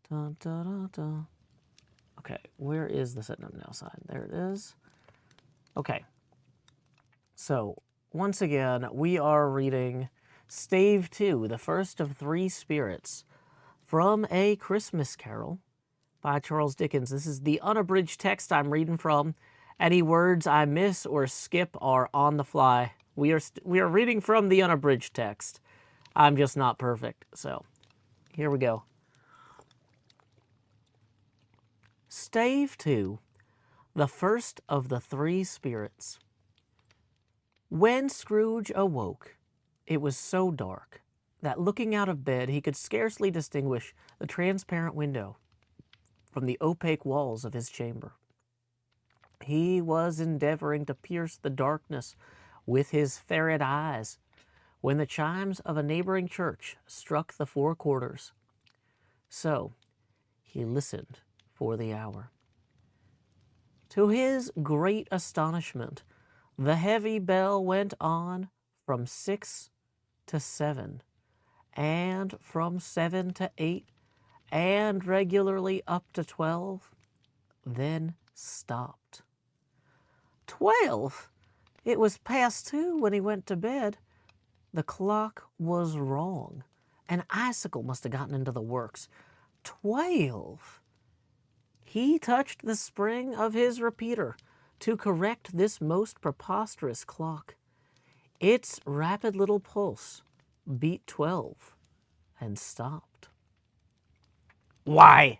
Dun, dun, dun, dun. Okay, where is the setting up now sign? There it is. Okay. So, once again, we are reading Stave 2, the first of three spirits, from A Christmas Carol by Charles Dickens. This is the unabridged text I'm reading from. Any words I miss or skip are on the fly. We are reading from the unabridged text. I'm just not perfect, so here we go. Stave 2, the first of the three spirits. When Scrooge awoke, it was so dark that looking out of bed he could scarcely distinguish the transparent window from the opaque walls of his chamber. He was endeavoring to pierce the darkness with his ferret eyes when the chimes of a neighboring church struck the 4 quarters. So he listened for the hour. To his great astonishment, the heavy bell went on from 6 to 7, and from 7 to 8, and regularly up to 12, then stopped. 12? It was past 2 when he went to bed. The clock was wrong. An icicle must have gotten into the works. 12? He touched the spring of his repeater to correct this most preposterous clock. Its rapid little pulse beat 12 and stopped. "Why,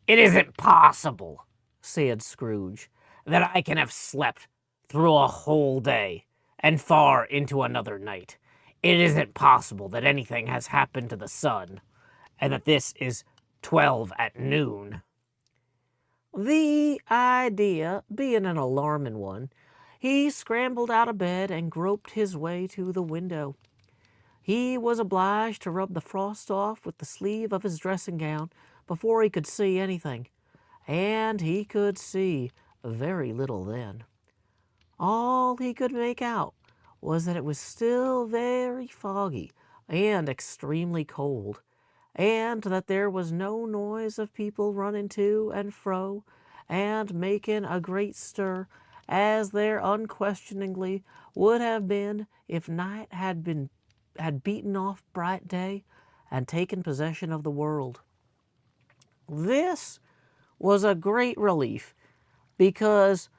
it isn't possible," said Scrooge, "that I can have slept through a whole day and far into another night. It isn't possible that anything has happened to the sun, and that this is 12 at noon." The idea being an alarming one, he scrambled out of bed and groped his way to the window. He was obliged to rub the frost off with the sleeve of his dressing gown before he could see anything, and he could see very little then. All he could make out was that it was still very foggy and extremely cold, and that there was no noise of people running to and fro and making a great stir, as there unquestioningly would have been if night had beaten off bright day and taken possession of the world. This was a great relief, because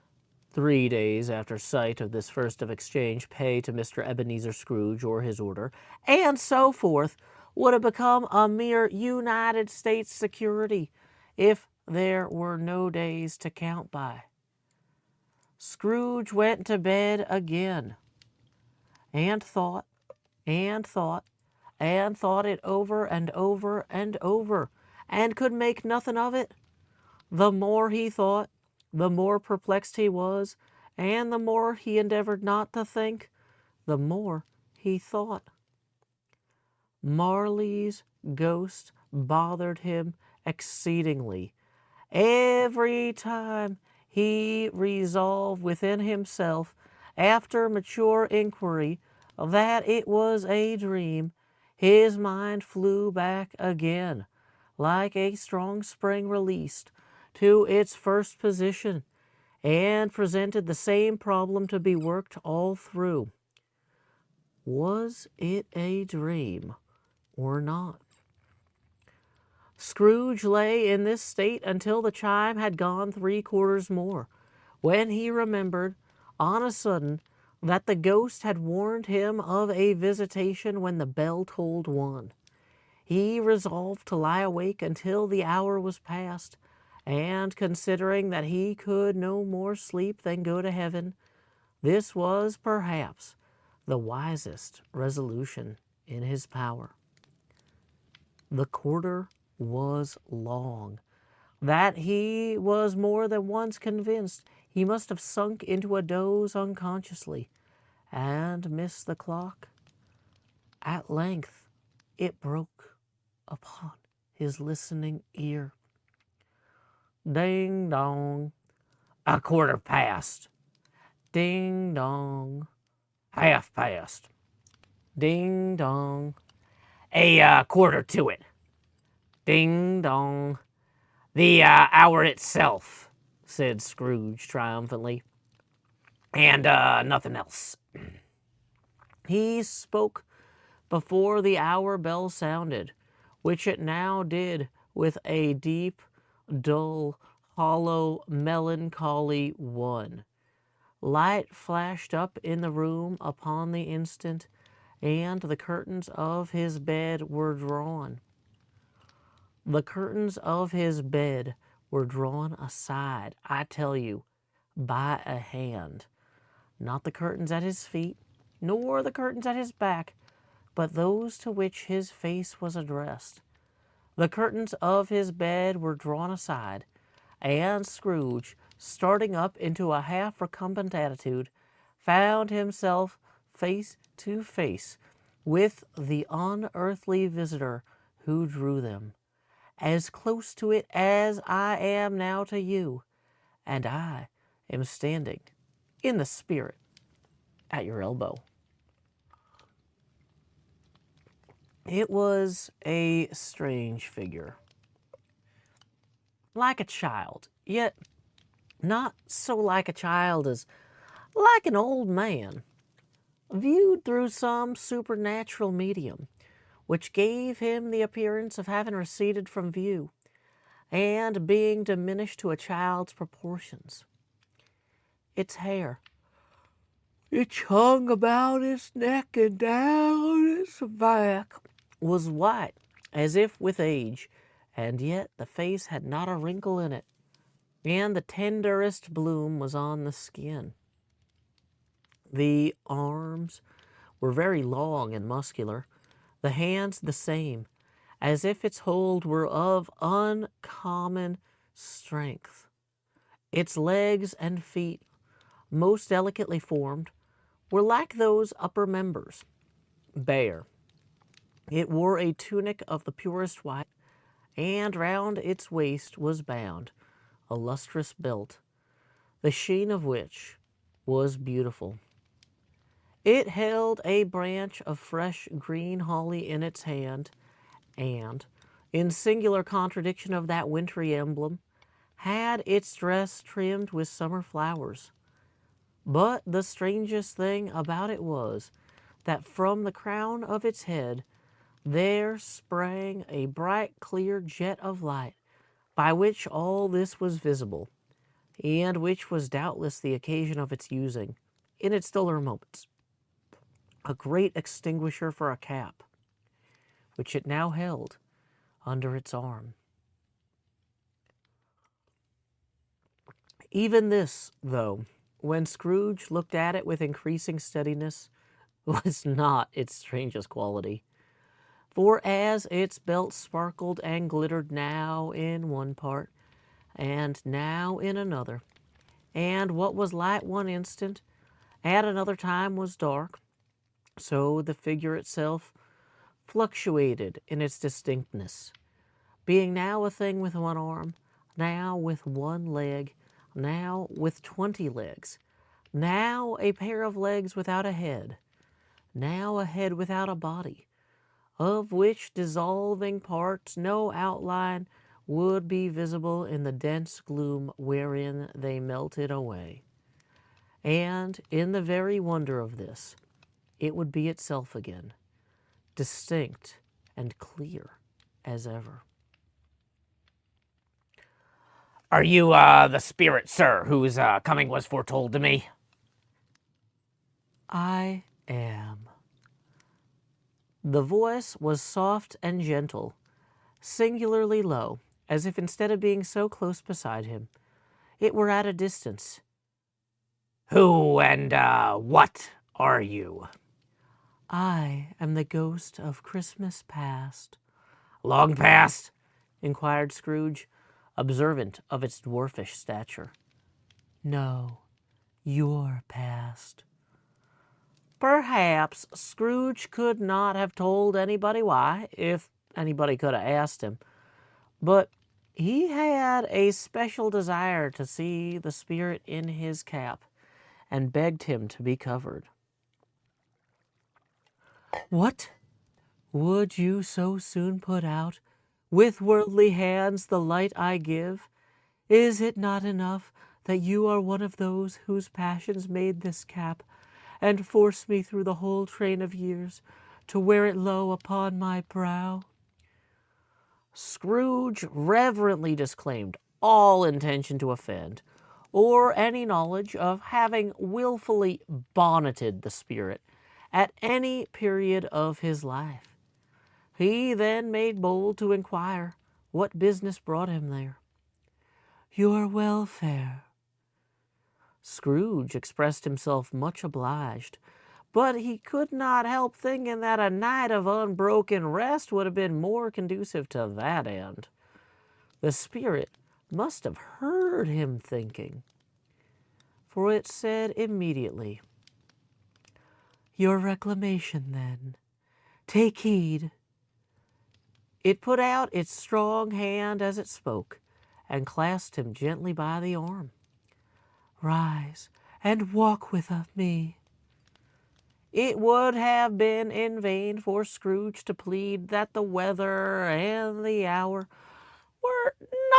3 days after sight of this first of exchange pay to Mr. Ebenezer Scrooge or his order, and so forth, would have become a mere United States security if there were no days to count by. Scrooge went to bed again, and thought, and thought, and thought it over and over and over, and could make nothing of it. The more he thought, the more perplexed he was, and the more he endeavored not to think, the more he thought. Marley's ghost bothered him exceedingly. Every time he resolved within himself, after mature inquiry, that it was a dream, his mind flew back again, like a strong spring released, to its first position, and presented the same problem to be worked all through. Was it a dream or not? Scrooge lay in this state until the chime had gone 3 quarters more, when he remembered, on a sudden, that the ghost had warned him of a visitation when the bell tolled 1. He resolved to lie awake until the hour was past, and considering that he could no more sleep than go to heaven, this was perhaps the wisest resolution in his power. The quarter was long, that he was more than once convinced he must have sunk into a doze unconsciously, and missed the clock. At length it broke upon his listening ear. Ding dong, a quarter past. Ding dong, half past. Ding dong, a quarter to it. Ding dong. The hour itself, said Scrooge triumphantly. And nothing else. He spoke before the hour bell sounded, which it now did with a deep, dull, hollow, melancholy one. Light flashed up in the room upon the instant, and the curtains of his bed were drawn. The curtains of his bed were drawn aside, I tell you, by a hand. Not the curtains at his feet, nor the curtains at his back, but those to which his face was addressed. The curtains of his bed were drawn aside, and Scrooge, starting up into a half recumbent attitude, found himself face to face with the unearthly visitor who drew them, as close to it as I am now to you, and I am standing in the spirit at your elbow. It was a strange figure. Like a child, yet not so like a child as like an old man, viewed through some supernatural medium, which gave him the appearance of having receded from view, and being diminished to a child's proportions. Its hair, which hung about its neck and down its back, was white, as if with age, and yet the face had not a wrinkle in it, and the tenderest bloom was on the skin. The arms were very long and muscular, the hands the same, as if its hold were of uncommon strength. Its legs and feet, most delicately formed, were like those upper members, bare. It wore a tunic of the purest white, and round its waist was bound a lustrous belt, the sheen of which was beautiful. It held a branch of fresh green holly in its hand, and, in singular contradiction of that wintry emblem, had its dress trimmed with summer flowers. But the strangest thing about it was that from the crown of its head there sprang a bright, clear jet of light, by which all this was visible, and which was doubtless the occasion of its using, in its duller moments, a great extinguisher for a cap, which it now held under its arm. Even this, though, when Scrooge looked at it with increasing steadiness, was not its strangest quality. For as its belt sparkled and glittered now in one part, and now in another, and what was light one instant, at another time was dark, so the figure itself fluctuated in its distinctness, being now a thing with one arm, now with one leg, now with 20 legs, now a pair of legs without a head, now a head without a body, of which dissolving parts no outline would be visible in the dense gloom wherein they melted away. And in the very wonder of this, it would be itself again, distinct and clear as ever. Are you the spirit, sir, whose coming was foretold to me? I am. The voice was soft and gentle, singularly low, as if instead of being so close beside him, it were at a distance. Who and what are you? I am the ghost of Christmas past. Long past? Inquired Scrooge, observant of its dwarfish stature. No, your past. Perhaps Scrooge could not have told anybody why, if anybody could have asked him, but he had a special desire to see the spirit in his cap, and begged him to be covered. What? Would you so soon put out With worldly hands the light I give. Is it not enough that you are one of those whose passions made this cap, and forced me through the whole train of years to wear it low upon my brow? Scrooge reverently disclaimed all intention to offend, or any knowledge of having wilfully bonneted the spirit at any period of his life. He then made bold to inquire what business brought him there. Your welfare. Scrooge expressed himself much obliged, but he could not help thinking that a night of unbroken rest would have been more conducive to that end. The spirit must have heard him thinking, for it said immediately, Your reclamation, then. Take heed. It put out its strong hand as it spoke, and clasped him gently by the arm. Rise and walk with me. It would have been in vain for Scrooge to plead that the weather and the hour were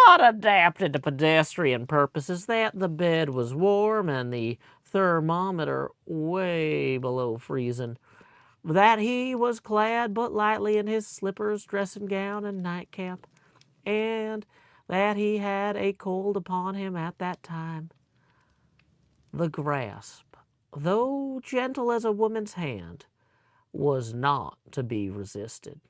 not adapted to pedestrian purposes, that the bed was warm and the thermometer way below freezing, that he was clad but lightly in his slippers, dressing gown, and nightcap, and that he had a cold upon him at that time. The grasp, though gentle as a woman's hand, was not to be resisted.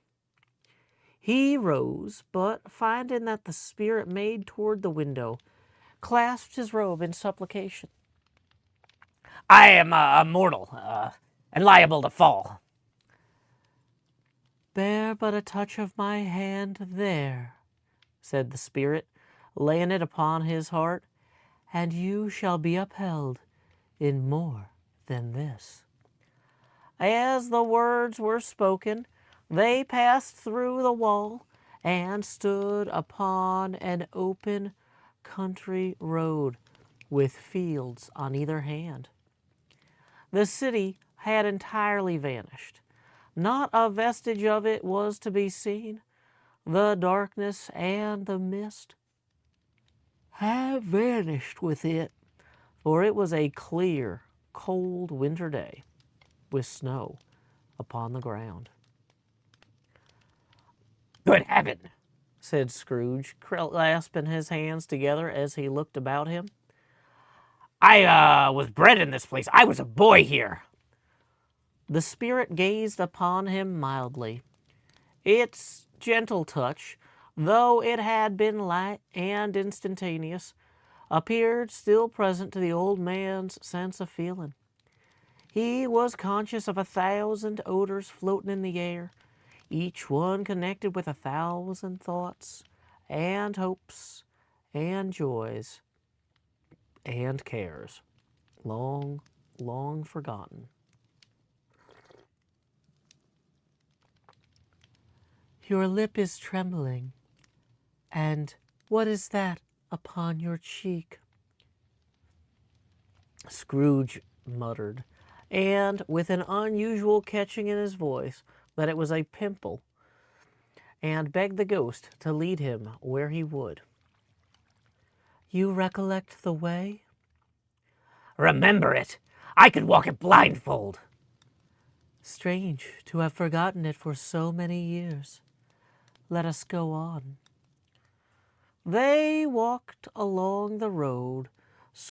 He rose, but finding that the spirit made toward the window, clasped his robe in supplication. I am a mortal, and liable to fall. Bear but a touch of my hand there, said the spirit, laying it upon his heart, and you shall be upheld in more than this. As the words were spoken, they passed through the wall and stood upon an open country road with fields on either hand. The city had entirely vanished. Not a vestige of it was to be seen. The darkness and the mist had vanished with it, for it was a clear, cold winter day with snow upon the ground. Good heaven, said Scrooge, clasping his hands together as he looked about him. I was bred in this place. I was a boy here. The spirit gazed upon him mildly. Its gentle touch, though it had been light and instantaneous, appeared still present to the old man's sense of feeling. He was conscious of 1,000 odors floating in the air, each one connected with 1,000 thoughts and hopes and joys and cares, long, long forgotten. Your lip is trembling, and what is that upon your cheek? Scrooge muttered, and with an unusual catching in his voice, that it was a pimple, and begged the ghost to lead him where he would. You recollect the way? Remember it. I could walk it blindfold. Strange to have forgotten it for so many years. Let us go on. They walked along the road